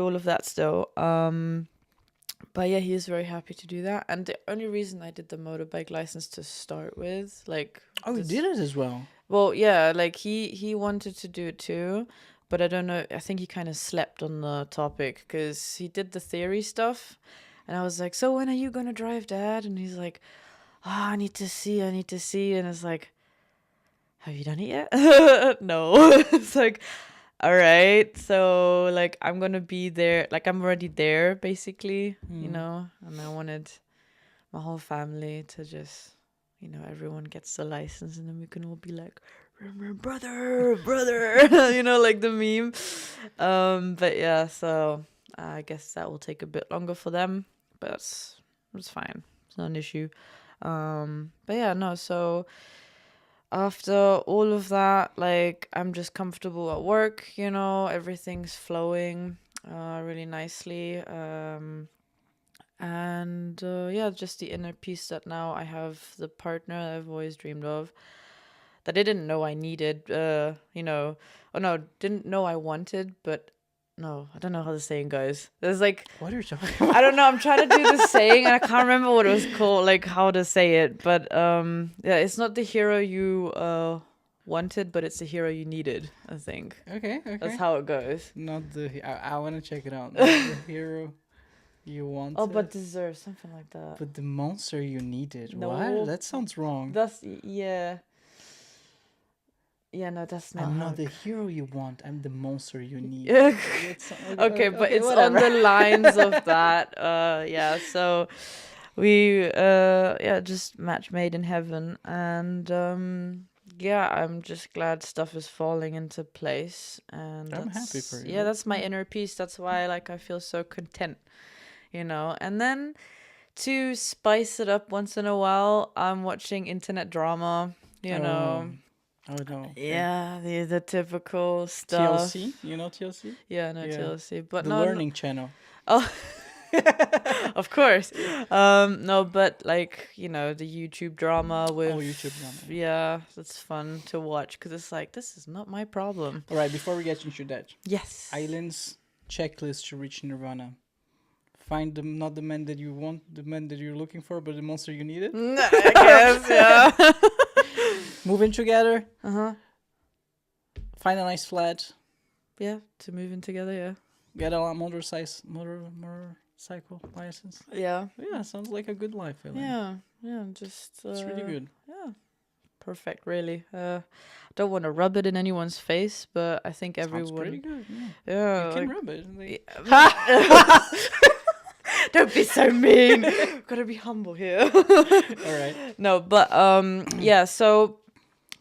all of that still. But yeah, he is very happy to do that. And the only reason I did the motorbike license to start with, like, Oh, he did it as well. well, yeah, like he wanted to do it too, but I don't know. I think he kind of slept on the topic because he did the theory stuff, and I was like, "So when are you gonna drive, Dad?" And he's like, "Ah, I need to see, I need to see," and it's like, "Have you done it yet?" No. It's like, all right, so like I'm gonna be there, like I'm already there basically, Hmm. and I wanted my whole family to just, everyone gets the license and then we can all be like, brother, brother, like the meme. But yeah, so I guess that will take a bit longer for them, but it's fine. It's not an issue. But yeah, no, so after all of that, like I'm just comfortable at work, everything's flowing really nicely. And yeah, just the inner peace that now I have the partner that I've always dreamed of, that I didn't know I needed, didn't know I wanted, but no, I don't know how the saying goes. There's like, What are you talking about? I don't know, I'm trying to do the saying and I can't remember what it was called, like how to say it, but yeah, it's not the hero you wanted, but it's the hero you needed, I think. Okay. That's how it goes. Not the. I want to check it out. Not the hero you wanted. Oh, but deserve, something like that. But the monster you needed. No. What? That sounds wrong. That's, yeah. Yeah, no, that's not I'm how not the hero you want. I'm the monster you need. Yeah. That's- Okay, but it's whatever. on the lines of that. Yeah, so we just match made in heaven, and yeah, I'm just glad stuff is falling into place, and I'm happy for you. Yeah, that's my inner peace. That's why I feel so content, And then to spice it up once in a while, I'm watching internet drama, Oh no. Okay. Yeah, the typical stuff. TLC? You know TLC? Yeah, no, Yeah. TLC, but The no, Learning Channel. Oh, of course. No, but like the YouTube drama with. Oh, YouTube drama. Yeah, that's fun to watch because it's like this is not my problem. All right. Before we get into that, Yes. Eileen's checklist to reach Nirvana. Find not the man that you want, the man that you're looking for, but the monster you needed. I guess, yeah. Move in together. Uh-huh. Find a nice flat. Yeah, to move in together, yeah. Get a motorcycle license. Yeah. Yeah, sounds like a good life, Eileen. Yeah, just... It's really good. Yeah, perfect, really. Don't want to rub it in anyone's face, but I think everyone... Sounds pretty good, Yeah. You can rub it. Don't be so mean. Gotta be humble here. All right. No, but yeah, so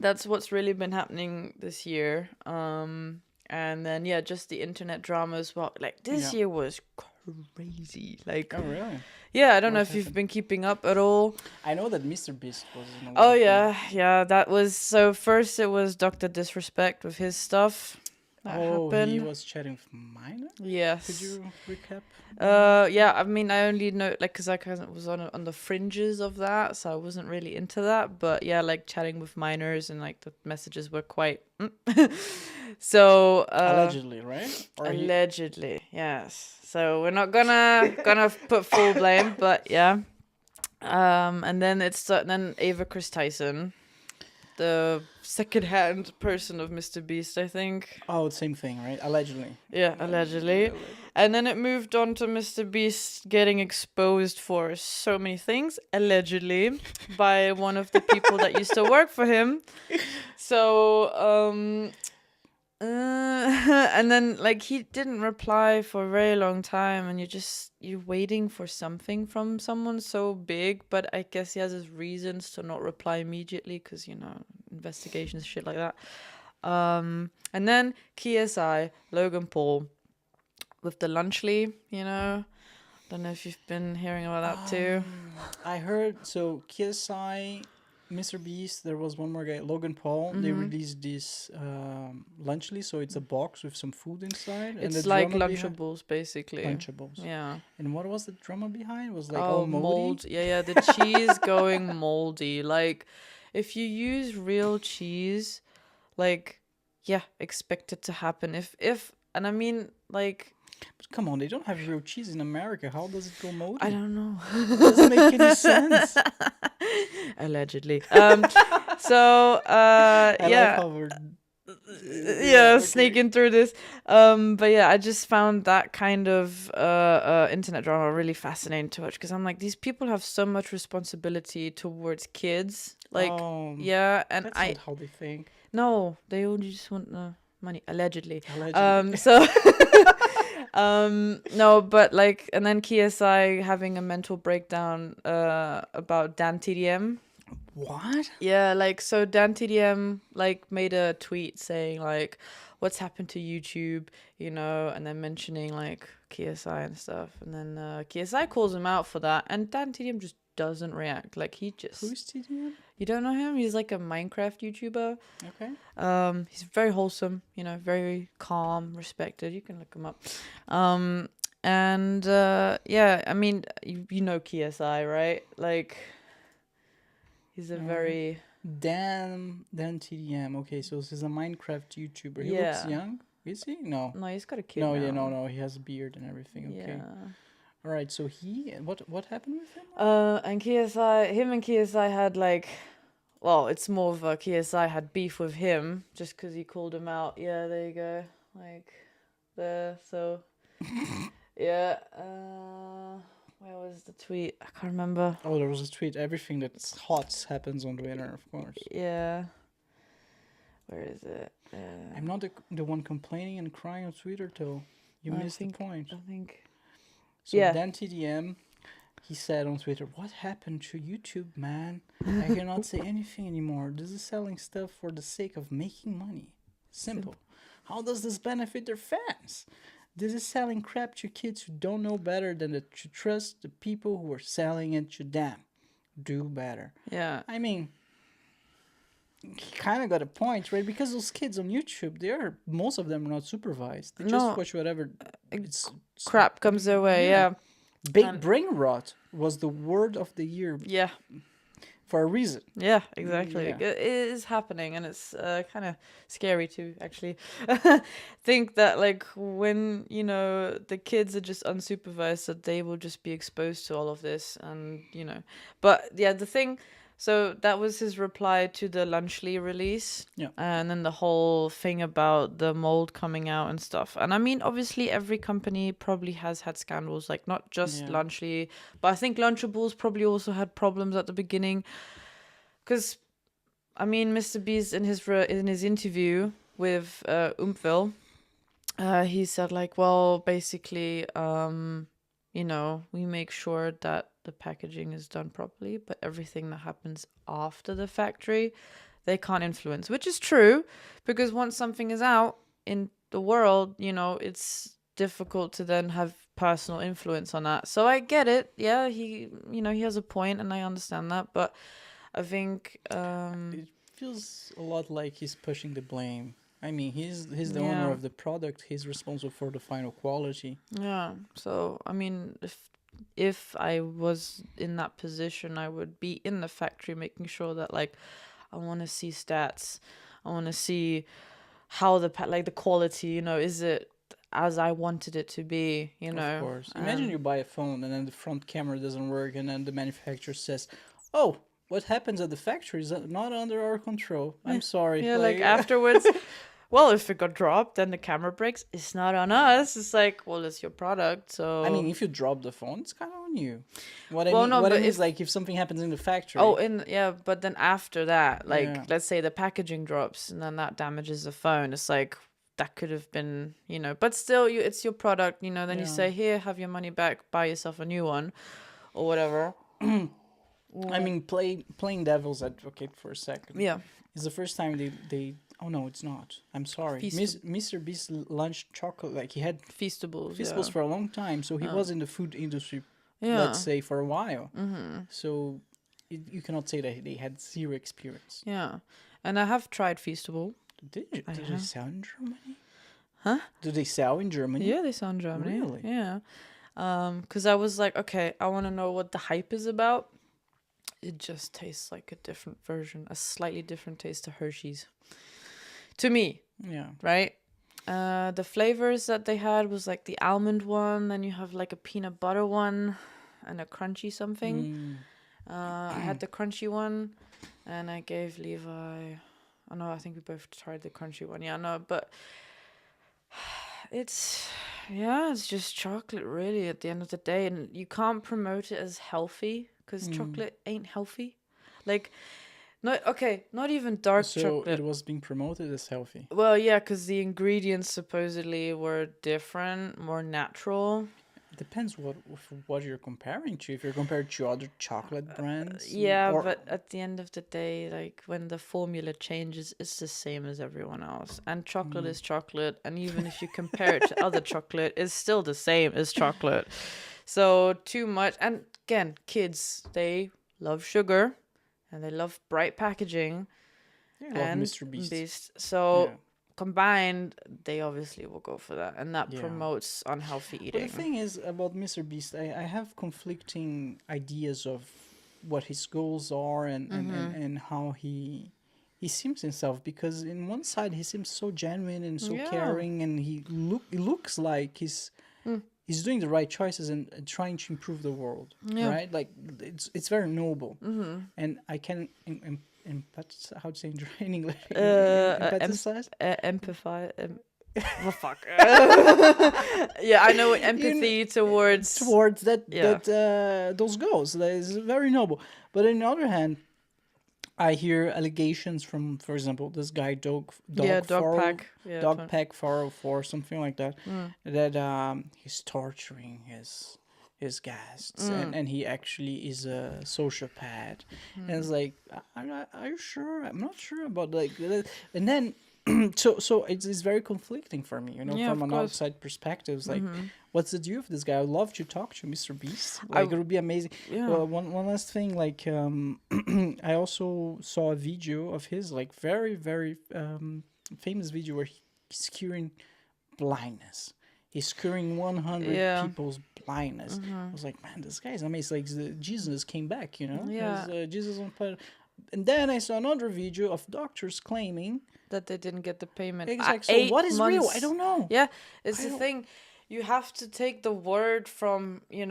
that's what's really been happening this year. And then yeah, just the internet drama as well. Like this year was crazy. Like, Oh, really? yeah, I don't know if you've been keeping up at all. I know that Mr. Beast was in a lot Oh of yeah, that was so. First, it was Dr. Disrespect with his stuff. That happened. He was chatting with minor? Yes. Could you recap? Yeah, I mean, I only know, like, because I kind of was on the fringes of that, so I wasn't really into that. But yeah, like, chatting with minors and, like, the messages were quite... So... Allegedly, right? Or allegedly, yes. So we're not gonna put full blame, but yeah. And then then Ava Chris Tyson, the second-hand person of Mr. Beast, I think. Oh, same thing, right? Allegedly. Yeah, allegedly. And then it moved on to Mr. Beast getting exposed for so many things, allegedly, by one of the people that used to work for him. So, and then, like, he didn't reply for a very long time, and you're waiting for something from someone so big, but I guess he has his reasons to not reply immediately, because, investigations, shit like that. And then KSI, Logan Paul, with the Lunchley, Don't know if you've been hearing about that too. I heard, so KSI, Mr. Beast, there was one more guy, Logan Paul. They released this Lunchly, so it's a box with some food inside. It's and the like drama Lunchables, basically. Lunchables. Yeah. And what was the drama behind? It was like all moldy? Mold. Yeah, the cheese going moldy. Like, if you use real cheese, like, yeah, expect it to happen. And I mean, like, But come on, they don't have real cheese in America. How does it go moldy? I don't know. It doesn't make any sense. Allegedly. So I yeah. like how we're Yeah, okay. sneaking through this. But yeah, I just found that kind of internet drama really fascinating to watch, because I'm like, these people have so much responsibility towards kids. Like, yeah, and That's not how they think. no, they only just want the money, allegedly. Allegedly. So no, but like, and then KSI having a mental breakdown about Dan TDM. What? Yeah, like, so Dan TDM like made a tweet saying like, what's happened to YouTube, and then mentioning like KSI and stuff, and then KSI calls him out for that, and Dan TDM just doesn't react. Like, he just, Who's TDM? you don't know him? He's like a Minecraft YouTuber. Okay. He's very wholesome, very calm, respected. You can look him up. And yeah, I mean, you know KSI, right? Like, he's a very Dan TDM. Okay, so he's a Minecraft YouTuber. He looks young. Is he? No. No, he's got a kid. No, now. yeah, no. He has a beard and everything. Okay. Yeah. All right. So what happened with him? And him and KSI had like, well, it's more of a KSI had beef with him just because he called him out. Yeah, there you go. Like, there. So, yeah. Where was the tweet? I can't remember. Oh, there was a tweet. Everything that's hot happens on Twitter, of course. Yeah. Where is it? I'm not the one complaining and crying on Twitter, though. You missed the point. I think. So Yeah. Dan TDM, he said on Twitter, "What happened to YouTube, man? I cannot say anything anymore. This is selling stuff for the sake of making money. Simple. How does this benefit their fans? This is selling crap to kids who don't know better than to trust the people who are selling it to them. Do better." Yeah. I mean, he kind of got a point, right? Because those kids on YouTube, most of them are not supervised. They just watch whatever crap comes their way. Yeah. Brain rot was the word of the year. Yeah. For a reason. Yeah, exactly. Yeah. It is happening, and it's kind of scary to actually think that, like, when the kids are just unsupervised, that they will just be exposed to all of this, and But yeah, the thing. So that was his reply to the Lunchly release. Yeah. And then the whole thing about the mold coming out and stuff. And I mean, obviously, every company probably has had scandals, like not just Lunchly, but I think Lunchables probably also had problems at the beginning. Because, I mean, Mr. Beast in his interview with Umphil, he said like, well, basically, we make sure that the packaging is done properly, but everything that happens after the factory, they can't influence, which is true, because once something is out in the world, it's difficult to then have personal influence on that. So I get it. Yeah, he has a point, and I understand that, but I think it feels a lot like he's pushing the blame. I mean, he's the owner of the product. He's responsible for the final quality. Yeah. So I mean, if I was in that position, I would be in the factory making sure that, like, I want to see stats. I want to see how the quality, is it as I wanted it to be, Of course. Imagine you buy a phone and then the front camera doesn't work, and then the manufacturer says, "Oh, what happens at the factory is not under our control. I'm sorry." Yeah, like afterwards. Well, if it got dropped, then the camera breaks. It's not on us. It's like, well, it's your product, so. I mean, if you drop the phone, it's kind of on you. What I mean is, like, if something happens in the factory. Oh, but then after that, like, let's say the packaging drops and then that damages the phone. It's like, that could have been, but still, it's your product, then you say, here, have your money back, buy yourself a new one, or whatever. I mean, playing devil's advocate for a second. Yeah. It's the first time they oh no, it's not. I'm sorry. Mr. Beast launched chocolate, like he had Feastables for a long time, so he was in the food industry, let's say, for a while. Mm-hmm. So you cannot say that they had zero experience. Yeah. And I have tried Feastable. Did they sell in Germany? Huh? Do they sell in Germany? Yeah, they sell in Germany. Really? Yeah. Because I was like, okay, I want to know what the hype is about. It just tastes like a different version, a slightly different taste to Hershey's. To me. Yeah. Right? The flavors that they had was like the almond one, then you have like a peanut butter one, and a crunchy something. I had the crunchy one, and I gave Levi. Oh no, I think we both tried the crunchy one. Yeah, no, but it's just chocolate really at the end of the day, and you can't promote it as healthy because chocolate ain't healthy. Like, not even dark So chocolate. it was being promoted as healthy. Well, yeah, because the ingredients supposedly were different, more natural. Depends what you're comparing to. If you're compared to other chocolate brands, Yeah, or but at the end of the day, like when the formula changes, it's the same as everyone else. And chocolate is chocolate, and even if you compare it to other chocolate, it's still the same as chocolate. So too much, and again, kids, they love sugar, and they love bright packaging, I love and Mr. Beast. So Yeah. combined, they obviously will go for that, and that Yeah. promotes unhealthy But eating. the thing is about Mr. Beast, I have conflicting ideas of what his goals are and how he seems himself, because in one side he seems so genuine and so Yeah. caring, and he looks like he's doing the right choices and trying to improve the world, Yeah. right? Like it's very noble, and I can empathize. How to say in English? Empathize. Empathize. Well, fuck. Yeah, I know empathy towards that Yeah. those goals. That is very noble. But on the other hand, I hear allegations from, for example, this guy Dog Pack. Yeah, Dog Pack 404, something like that, that he's torturing his guests, and he actually is a sociopath. And it's like, are you sure? I'm not sure about like that. And then so it's very conflicting for me, Yeah, from of an course. outside perspective. It's like, what's the deal of this guy? I'd love to talk to Mr. Beast. I- Like, it would be amazing. Yeah. Well, one last thing, like, I also saw a video of his, like, very, very famous video where he's curing blindness. He's curing 100 Yeah. people's blindness. I was like, man, this guy is amazing. Like, Jesus came back, Yeah. Jesus on planet. And then I saw another video of doctors claiming That they didn't get the payment. exactly. So what is real? I don't know. Yeah, it's I the don't- thing. You have to take the word from, you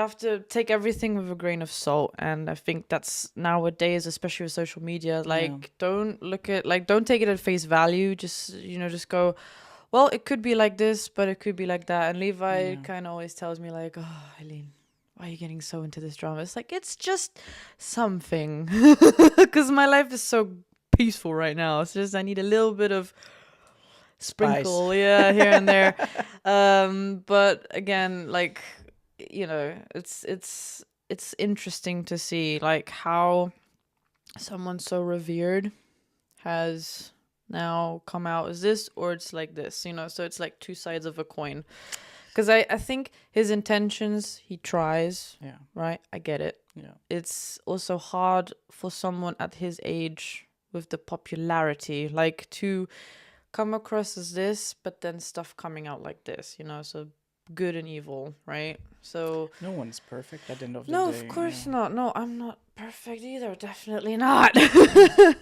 have to take everything with a grain of salt. And I think that's nowadays, especially with social media, like, don't take it at face value. Just go, well, it could be like this, but it could be like that. And Levi kind of always tells me, like, oh, Eileen, why are you getting so into this drama? It's like, it's just something. Because my life is so peaceful right now. It's just I need a little bit of sprinkle, here and there. But again, like, it's interesting to see like how someone so revered has now come out as this, or it's like this, so it's like two sides of a coin. Because I think his intentions, he tries, right? I get it. Yeah. It's also hard for someone at his age with the popularity, like, to come across as this, but then stuff coming out like this, so good and evil, right? So no one's perfect at the end of the day. no, of course not. No, I'm not perfect either. Definitely not. There's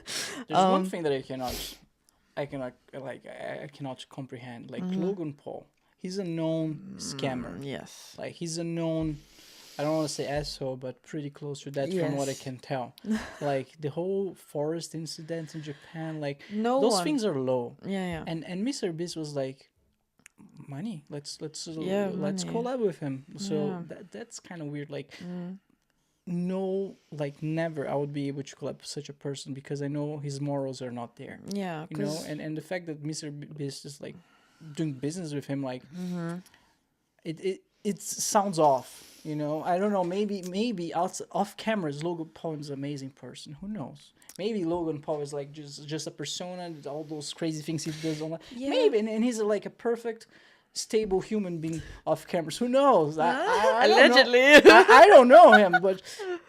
one thing that I cannot comprehend. Like Logan Paul, he's a known scammer. Yes. Like, he's a known, I don't want to say asshole, but pretty close to that from what I Yes. can tell. Like, the whole forest incident in Japan, like, No those one. things are low. Yeah. And Mr. Beast was like, money. Let's money. collab with him. So Yeah. that's kind of weird. Like, no, like, never I would be able to collab with such a person, because I know his morals are not there. Yeah. And the fact that Mr. Beast is like doing business with him, like, it sounds off. I don't know. Maybe off cameras, Logan Paul is an amazing person. Who knows? Maybe Logan Paul is like just a persona, all those crazy things he does online. Yeah. Maybe, and he's like a perfect, stable human being off cameras. Who knows? I don't know. Allegedly. I don't know him, but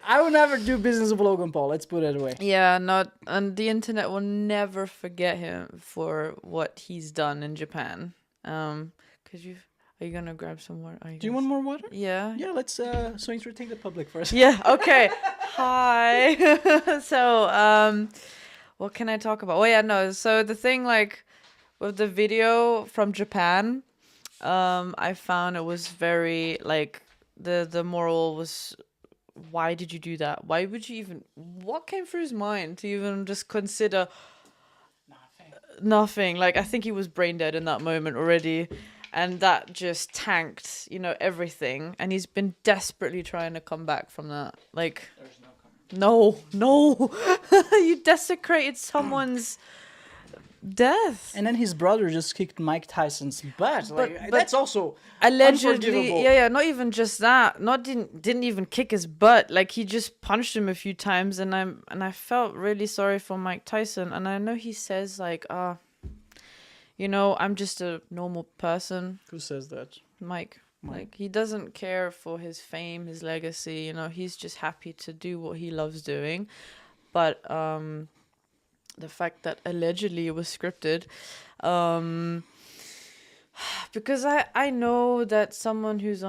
I would never do business with Logan Paul. Let's put it away. Yeah, and the internet will never forget him for what he's done in Japan. Are you gonna grab some water? Do you want more water? Yeah. Yeah, let's so entertain the public first. Yeah. Okay. Hi. So, what can I talk about? Oh yeah, no. So the thing, like, with the video from Japan, I found it was very like the moral was, why did you do that? Why would you even, what came through his mind to even just consider nothing? Like, I think he was brain dead in that moment already. And that just tanked, everything. And he's been desperately trying to come back from that. Like, There's no coming. no. You desecrated someone's death. And then his brother just kicked Mike Tyson's butt. Like, but that's also allegedly, unforgivable. yeah, not even just that. Didn't even kick his butt. Like, he just punched him a few times, and I felt really sorry for Mike Tyson. And I know he says like, I'm just a normal person. Who says that? Mike. Like, he doesn't care for his fame, his legacy. He's just happy to do what he loves doing. But the fact that allegedly it was scripted, because I know that someone who's on